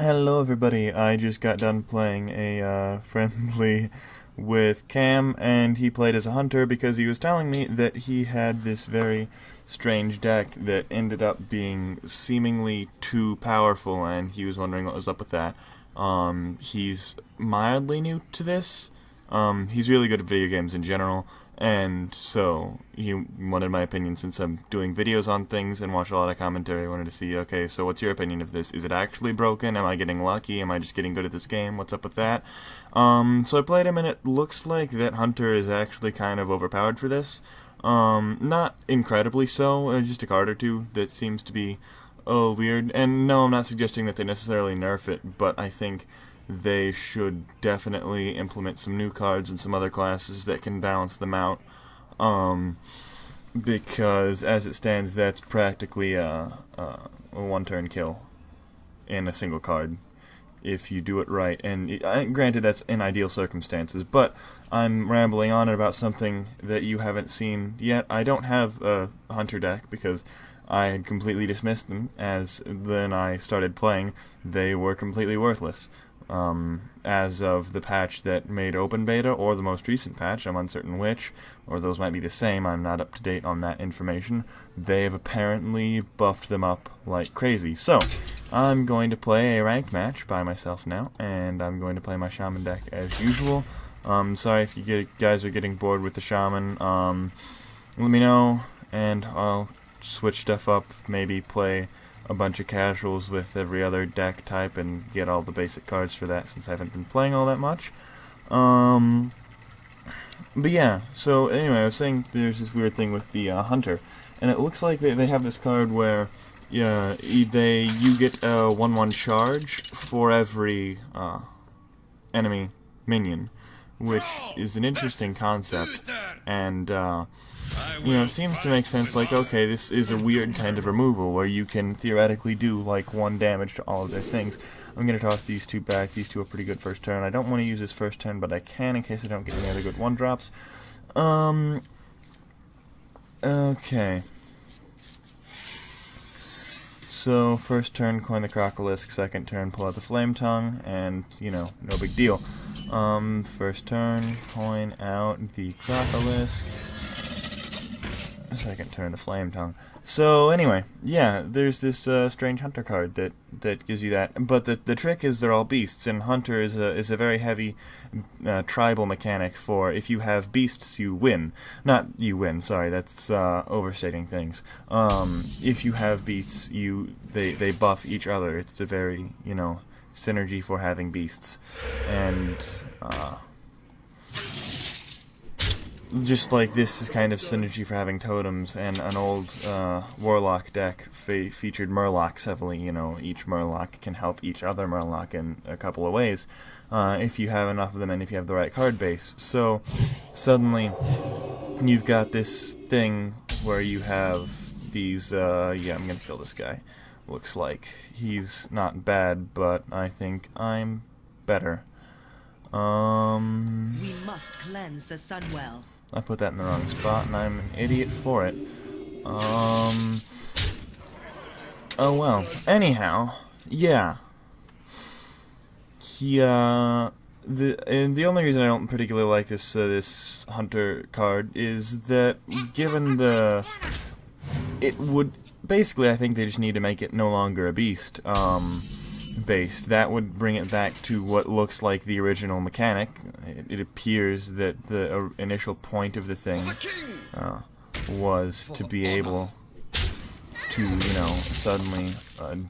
Hello everybody, I just got done playing a friendly with Cam, and he played as a hunter because he was telling me that he had this very strange deck that ended up being seemingly too powerful, and he was wondering what was up with that. He's mildly new to this. He's really good at video games in general, and so he wanted my opinion since I'm doing videos on things and watch a lot of commentary. I wanted to see, okay, so what's your opinion of this? Is it actually broken? Am I getting lucky? Am I just getting good at this game? What's up with that? So I played him, and it looks like that Hunter is actually kind of overpowered for this. Not incredibly so, just a card or two that seems to be weird. And no, I'm not suggesting that they necessarily nerf it, but I think they should definitely implement some new cards and some other classes that can balance them out. Because as it stands, that's practically a one-turn kill in a single card if you do it right. And granted, that's in ideal circumstances, but I'm rambling on about something that you haven't seen yet. I don't have a hunter deck because I had completely dismissed them as then I started playing. They were completely worthless. As of the patch that made open beta, or the most recent patch, I'm uncertain which, or those might be the same, I'm not up to date on that information, they've apparently buffed them up like crazy. So, I'm going to play a ranked match by myself now, and I'm going to play my shaman deck as usual. Sorry if you guys are getting bored with the shaman, let me know, and I'll switch stuff up, maybe play a bunch of casuals with every other deck type and get all the basic cards for that since I haven't been playing all that much. But yeah, so anyway, I was saying there's this weird thing with the hunter, and it looks like they have this card where you get a 1/1 charge for every enemy minion, which is an interesting concept, and it seems to make sense. Like, okay, this is a weird kind of removal where you can theoretically do like 1 damage to all of their things. I'm gonna toss these two back. These two are pretty good first turn. I don't want to use this first turn, but I can in case I don't get any other good 1-drops. Okay. So, first turn, coin the Crocolisk. Second turn, pull out the Flame Tongue, and, no big deal. First turn, coin out the Crocolisk. Second turn, the Flame Tongue. So, anyway, yeah, there's this strange Hunter card that gives you that. But the trick is they're all beasts, and Hunter is a very heavy tribal mechanic for if you have beasts, you win. Not you win, sorry, that's overstating things. If you have beasts, they buff each other. It's a very, synergy for having beasts. And just like this is kind of synergy for having totems, and an old Warlock deck featured Murlocs heavily. Each Murloc can help each other Murloc in a couple of ways, if you have enough of them and if you have the right card base. So suddenly you've got this thing where you have these, yeah, I'm gonna kill this guy. Looks like he's not bad, but I think I'm better. We must cleanse the Sunwell. I put that in the wrong spot, and I'm an idiot for it. Oh well. Anyhow, yeah. The only reason I don't particularly like this Hunter card is that given it would basically, I think they just need to make it no longer a beast. Based. That would bring it back to what looks like the original mechanic. It appears that the initial point of the thing was to be able to, suddenly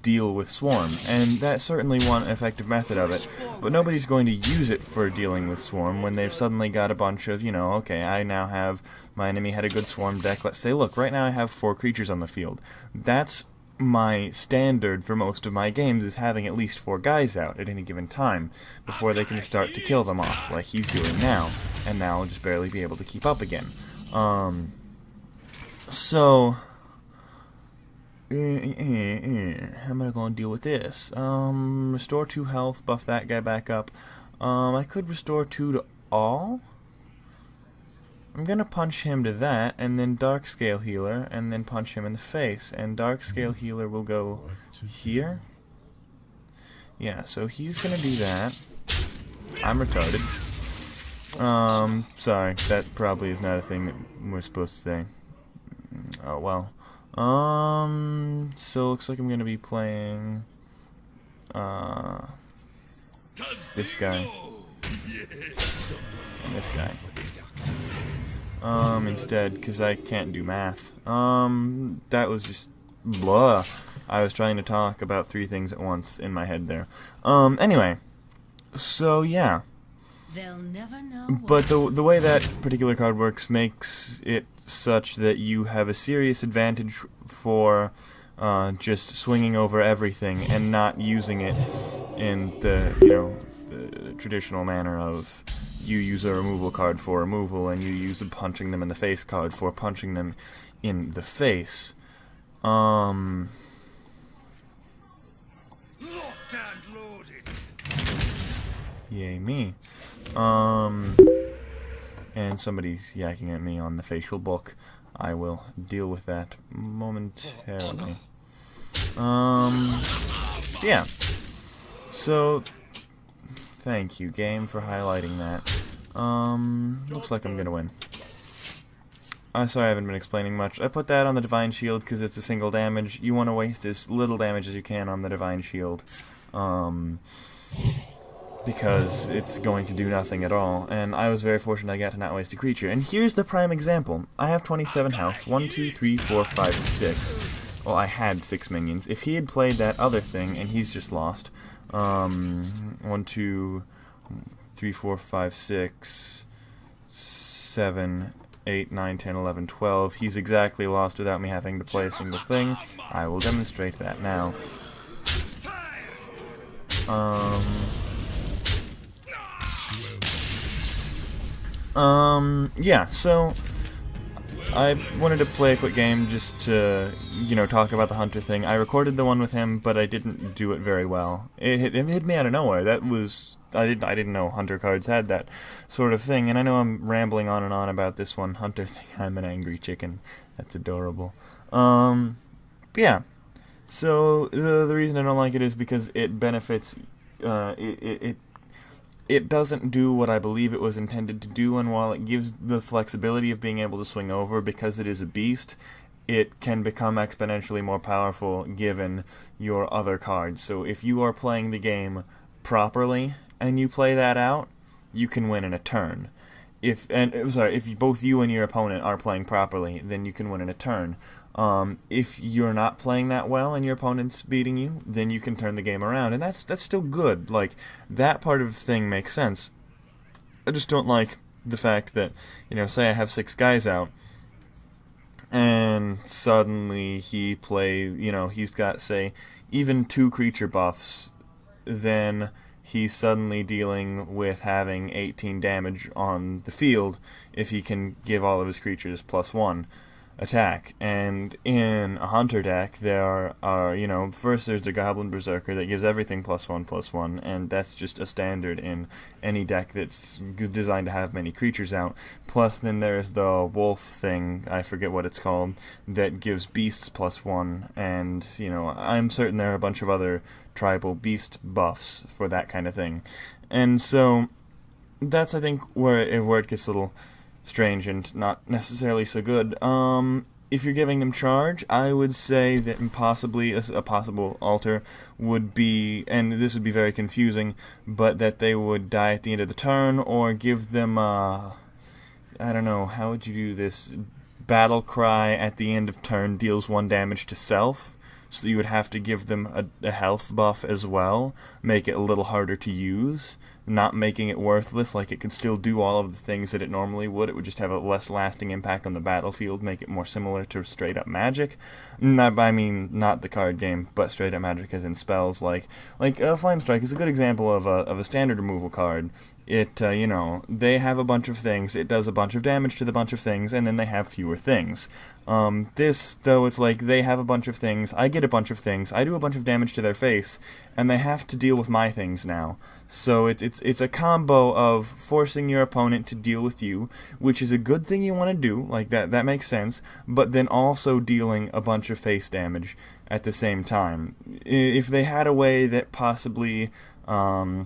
deal with Swarm. And that's certainly one effective method of it. But nobody's going to use it for dealing with Swarm when they've suddenly got a bunch of, okay, I now have, my enemy had a good Swarm deck. Let's say, look, right now I have 4 creatures on the field. That's my standard for most of my games, is having at least 4 guys out at any given time before they can start to kill them off, like he's doing now, and now I'll just barely be able to keep up again. So how am I going to deal with this? Restore 2 health, buff that guy back up. I could restore 2 to all. I'm gonna punch him to that, and then Dark Scale Healer, and then punch him in the face. And Dark Scale Healer will go here. Yeah, so he's gonna do that. I'm retarded. Sorry, that probably is not a thing that we're supposed to say. Oh, well. So looks like I'm gonna be playing, this guy. And this guy. Instead, because I can't do math. That was just blah. I was trying to talk about 3 things at once in my head there. Anyway. So, yeah. They'll never know. But the way that particular card works makes it such that you have a serious advantage for just swinging over everything and not using it in the, the traditional manner of you use a removal card for removal and you use a punching them in the face card for punching them in the face. Locked and loaded. Yay me. And somebody's yakking at me on the facial book. I will deal with that momentarily. Yeah. So, thank you, game, for highlighting that. Looks like I'm gonna win. Sorry I haven't been explaining much. I put that on the Divine Shield because it's a single damage. You want to waste as little damage as you can on the Divine Shield. Because it's going to do nothing at all. And I was very fortunate I got to not waste a creature. And here's the prime example. I have 27 health. 1, 2, 3, 4, 5, 6. Well, I had 6 minions. If he had played that other thing, and he's just lost. 1, 2, 3, 4, 5, 6, 7, 8, 9, 10, 11, 12. He's exactly lost without me having to play a single thing. I will demonstrate that now. Yeah, so I wanted to play a quick game just to, talk about the Hunter thing. I recorded the one with him, but I didn't do it very well. It hit me out of nowhere. That was I didn't know Hunter cards had that sort of thing. And I know I'm rambling on and on about this one Hunter thing. I'm an angry chicken. That's adorable. But yeah. So the reason I don't like it is because it benefits. It doesn't do what I believe it was intended to do, and while it gives the flexibility of being able to swing over because it is a beast, it can become exponentially more powerful given your other cards. So if you are playing the game properly and you play that out, you can win in a turn. If both you and your opponent are playing properly, then you can win in a turn. If you're not playing that well and your opponent's beating you, then you can turn the game around, and that's still good. Like, that part of the thing makes sense. I just don't like the fact that, say I have 6 guys out, and suddenly he's got, say, even 2 creature buffs, then he's suddenly dealing with having 18 damage on the field if he can give all of his creatures +1 attack. And in a Hunter deck, there are, first there's a Goblin Berserker that gives everything +1/+1, and that's just a standard in any deck that's designed to have many creatures out. Plus, then there's the Wolf thing, I forget what it's called, that gives beasts +1, and, I'm certain there are a bunch of other tribal beast buffs for that kind of thing. And so, that's, I think, where it gets a little strange and not necessarily so good. If you're giving them charge, I would say that possibly a possible alter would be, and this would be very confusing, but that they would die at the end of the turn, or give them, I don't know, how would you do this? Battle Cry at the end of turn deals 1 damage to self, so you would have to give them a health buff as well, make it a little harder to use, not making it worthless. Like, it could still do all of the things that it normally would. It would just have a less lasting impact on the battlefield, make it more similar to straight up Magic. Not the card game, but straight up Magic as in spells. Like Flame Strike is a good example of a standard removal card. It, they have a bunch of things, it does a bunch of damage to the bunch of things, and then they have fewer things. This, though, it's like they have a bunch of things, I get a bunch of things, I do a bunch of damage to their face, and they have to deal with my things now. So it's it's a combo of forcing your opponent to deal with you, which is a good thing you want to do, like that makes sense, but then also dealing a bunch of face damage at the same time. If they had a way that possibly, I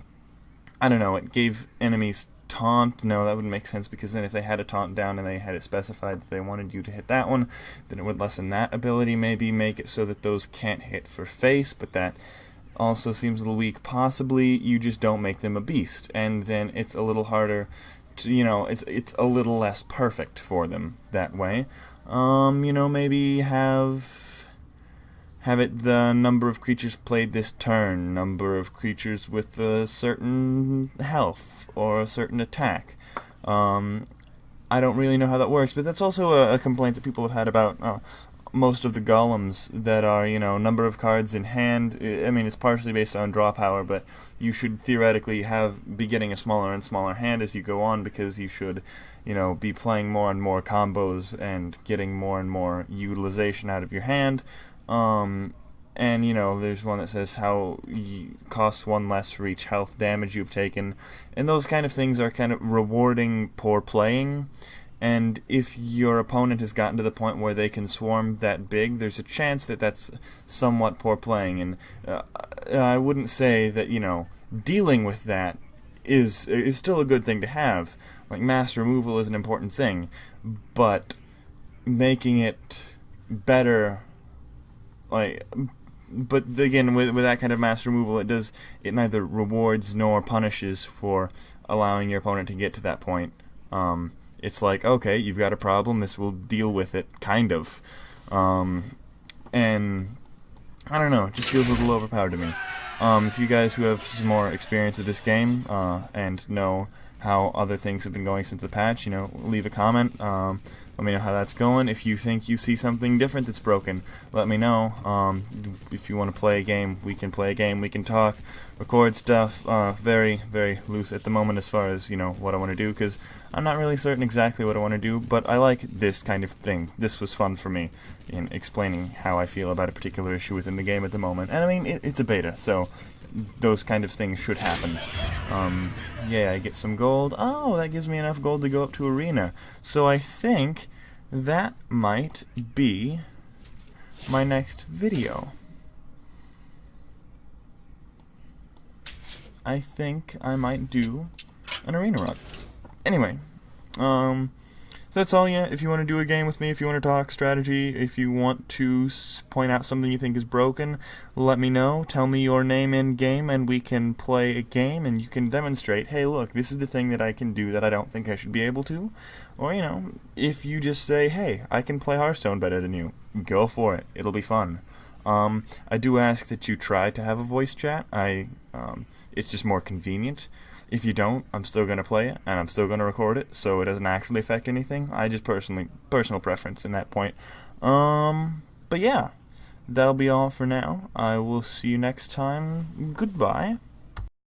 don't know, it gave enemies taunt, no, that wouldn't make sense, because then if they had a taunt down and they had it specified that they wanted you to hit that one, then it would lessen that ability, maybe make it so that those can't hit for face, but that also seems a little weak. Possibly you just don't make them a beast, and then it's a little harder to, it's a little less perfect for them that way. Maybe have it the number of creatures played this turn, number of creatures with a certain health or a certain attack. I don't really know how that works, but that's also a complaint that people have had about most of the golems that are, number of cards in hand. I mean, it's partially based on draw power, but you should theoretically be getting a smaller and smaller hand as you go on, because you should, be playing more and more combos and getting more and more utilization out of your hand. There's one that says how costs one less for each health damage you've taken, and those kind of things are kind of rewarding poor playing. And if your opponent has gotten to the point where they can swarm that big, there's a chance that that's somewhat poor playing. And I wouldn't say that, dealing with that is still a good thing to have. Like, mass removal is an important thing, but making it better, but again, with that kind of mass removal, it neither rewards nor punishes for allowing your opponent to get to that point. It's like, okay, you've got a problem, this will deal with it, kind of. And I don't know, it just feels a little overpowered to me. If you guys who have some more experience with this game and know how other things have been going since the patch, leave a comment. Let me know how that's going. If you think you see something different that's broken, let me know. If you want to play a game, we can play a game. We can talk, record stuff. Very, very loose at the moment as far as, what I want to do, because I'm not really certain exactly what I want to do, but I like this kind of thing. This was fun for me in explaining how I feel about a particular issue within the game at the moment. And I mean, it's a beta, so those kind of things should happen. Yeah, I get some gold. Oh, that gives me enough gold to go up to arena. So I think that might be my next video. I think I might do an arena run. Anyway, so that's all. Yeah, if you want to do a game with me, if you want to talk strategy, if you want to point out something you think is broken, let me know. Tell me your name in game, and we can play a game, and you can demonstrate, hey, look, this is the thing that I can do that I don't think I should be able to. Or, if you just say, hey, I can play HearthStone better than you, go for it. It'll be fun. I do ask that you try to have a voice chat. It's just more convenient. If you don't, I'm still going to play it, and I'm still going to record it, so it doesn't actually affect anything. I just personal preference in that point. But yeah, that'll be all for now. I will see you next time. Goodbye.